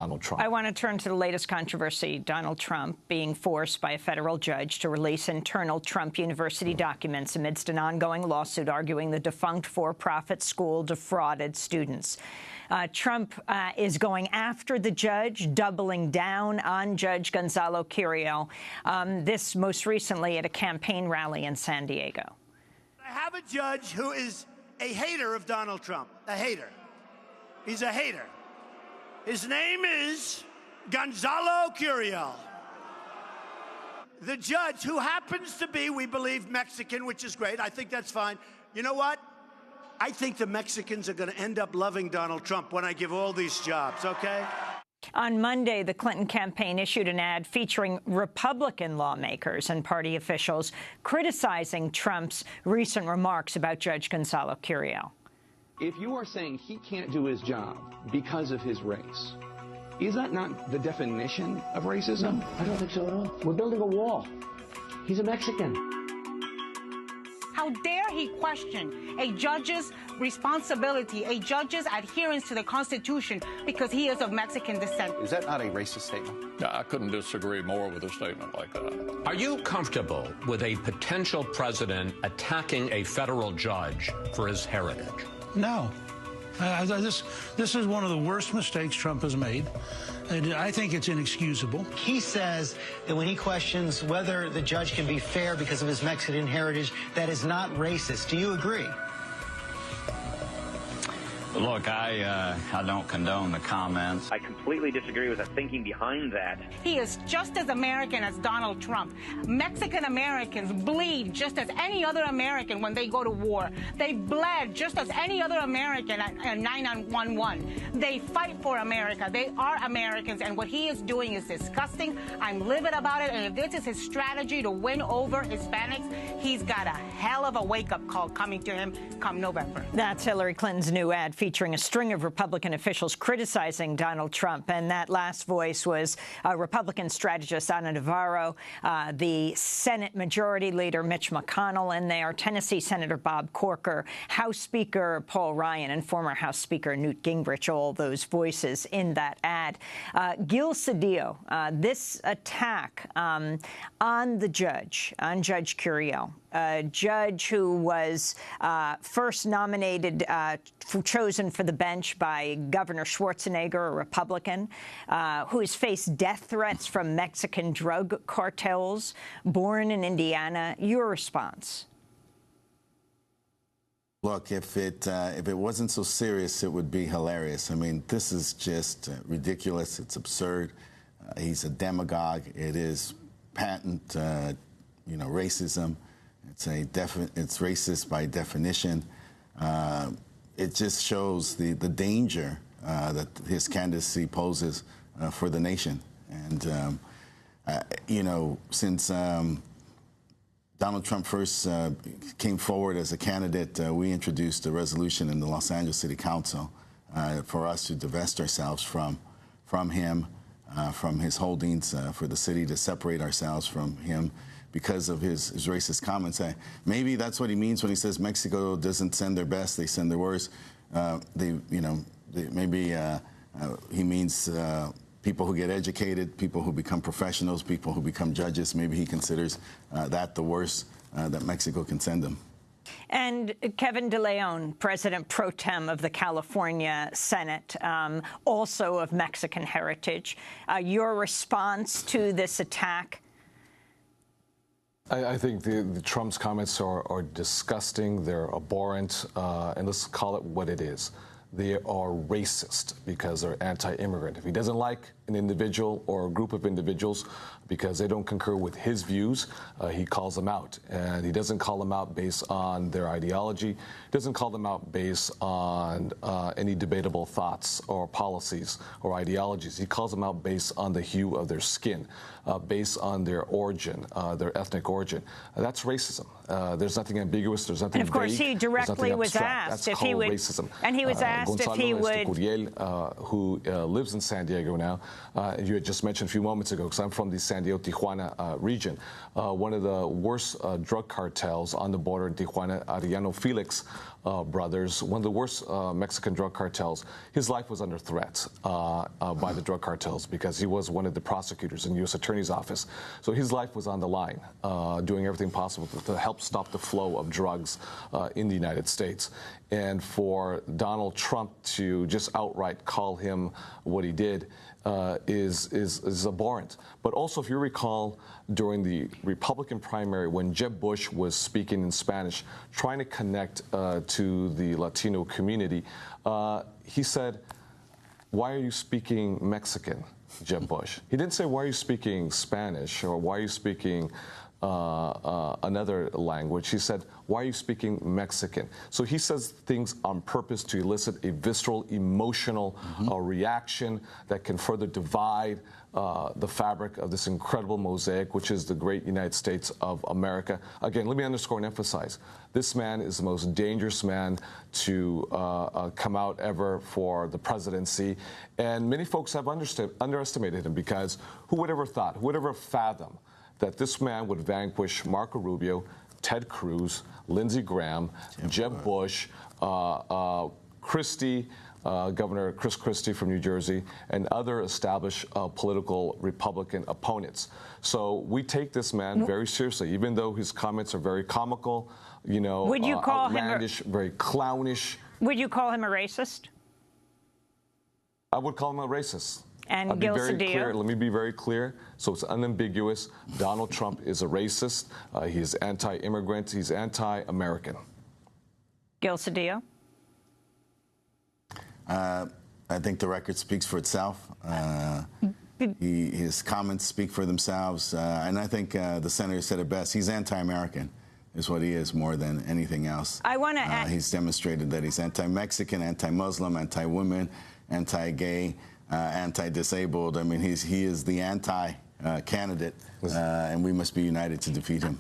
Donald Trump. I want to turn to the latest controversy, Donald Trump being forced by a federal judge to release internal Trump University documents amidst an ongoing lawsuit arguing the defunct for-profit school defrauded students. Trump is going after the judge, doubling down on Judge Gonzalo Curiel, this most recently at a campaign rally in San Diego. I have a judge who is a hater of Donald Trump, a hater. He's a hater. His name is Gonzalo Curiel. The judge, who happens to be, we believe, Mexican, which is great. I think that's fine. You know what? I think the Mexicans are going to end up loving Donald Trump when I give all these jobs, okay? On Monday, the Clinton campaign issued an ad featuring Republican lawmakers and party officials criticizing Trump's recent remarks about Judge Gonzalo Curiel. If you are saying he can't do his job because of his race, is that not the definition of racism? No, I don't think so at all. We're building a wall. He's a Mexican. How dare he question a judge's responsibility, a judge's adherence to the Constitution because he is of Mexican descent? Is that not a racist statement? No, I couldn't disagree more with a statement like that. Are you comfortable with a potential president attacking a federal judge for his heritage? No. This is one of the worst mistakes Trump has made. And I think it's inexcusable. He says that when he questions whether the judge can be fair because of his Mexican heritage, that is not racist. Do you agree? Look, I don't condone the comments. I completely disagree with the thinking behind that. He is just as American as Donald Trump. Mexican Americans bleed just as any other American when they go to war. They bled just as any other American at 911. They fight for America. They are Americans, and what he is doing is disgusting. I'm livid about it, and if this is his strategy to win over Hispanics, he's got a hell of a wake-up call coming to him come November. That's Hillary Clinton's new ad featuring a string of Republican officials criticizing Donald Trump. And that last voice was Republican strategist Ana Navarro, the Senate Majority Leader Mitch McConnell in there, Tennessee Senator Bob Corker, House Speaker Paul Ryan, and former House Speaker Newt Gingrich, all those voices in that ad. Gil Cedillo, this attack on the judge, on Judge Curiel, a judge who was first nominated, chosen for the bench by Governor Schwarzenegger, a Republican, who has faced death threats from Mexican drug cartels, born in Indiana. Your response? Look, if it wasn't so serious, it would be hilarious. I mean, this is just ridiculous. It's absurd. He's a demagogue. It is patent, racism. It's racist by definition. It just shows the danger that his candidacy poses for the nation. And, since Donald Trump first came forward as a candidate, we introduced a resolution in the Los Angeles City Council for us to divest ourselves from him, from his holdings, for the city to separate ourselves from him because of his racist comments. Maybe that's what he means when he says Mexico doesn't send their best, they send their worst. Maybe he means people who get educated, people who become professionals, people who become judges. Maybe he considers that the worst that Mexico can send them. And Kevin De Leon, President pro tem of the California Senate, also of Mexican heritage. Your response to this attack? I think the Trump's comments are disgusting. They're abhorrent, and let's call it what it is. They are racist because they're anti-immigrant. If he doesn't like an individual or a group of individuals because they don't concur with his views, he calls them out. And he doesn't call them out based on their ideology. He doesn't call them out based on any debatable thoughts or policies or ideologies. He calls them out based on the hue of their skin, based on their origin, their ethnic origin. That's racism. There's nothing ambiguous. There's nothing vague. And of course, he directly was asked if he would. Racism. And he was asked asked if he would... Curiel, who lives in San Diego now, you had just mentioned a few moments ago, because I'm from the San Diego-Tijuana region. One of the worst drug cartels on the border in Tijuana, Arellano Felix brothers, one of the worst Mexican drug cartels. His life was under threat by the drug cartels because he was one of the prosecutors in the U.S. Attorney's Office. So his life was on the line, doing everything possible to help stop the flow of drugs in the United States. And for Donald Trump to just outright call him what he did is abhorrent. But also, if you recall, during the Republican primary, when Jeb Bush was speaking in Spanish, trying to connect to the Latino community, he said, "Why are you speaking Mexican, Jeb Bush?" He didn't say, "Why are you speaking Spanish?" or "Why are you speaking another language?" He said, "Why are you speaking Mexican?" So he says things on purpose to elicit a visceral, emotional reaction that can further divide the fabric of this incredible mosaic, which is the great United States of America. Again, let me underscore and emphasize, this man is the most dangerous man to come out ever for the presidency. And many folks have underestimated him, because who would ever thought, who would ever fathom that this man would vanquish Marco Rubio, Ted Cruz, Lindsey Graham, Jeb Bush, Christie, Governor Chris Christie from New Jersey, and other established political Republican opponents. So we take this man very seriously, even though his comments are very comical, you know, would you call outlandish, very clownish. Would you call him a racist? I would call him a racist. And Gil Cedillo? Let me be very clear, so it's unambiguous. Donald Trump is a racist. He's anti-immigrant. He's anti-American. Gil Cedillo? I think the record speaks for itself. His comments speak for themselves. And I think the senator said it best. He's anti-American, is what he is, more than anything else. I want to he's demonstrated that he's anti-Mexican, anti-Muslim, anti-women, anti-gay, anti-disabled. I mean, he is the anti-candidate, and we must be united to defeat him.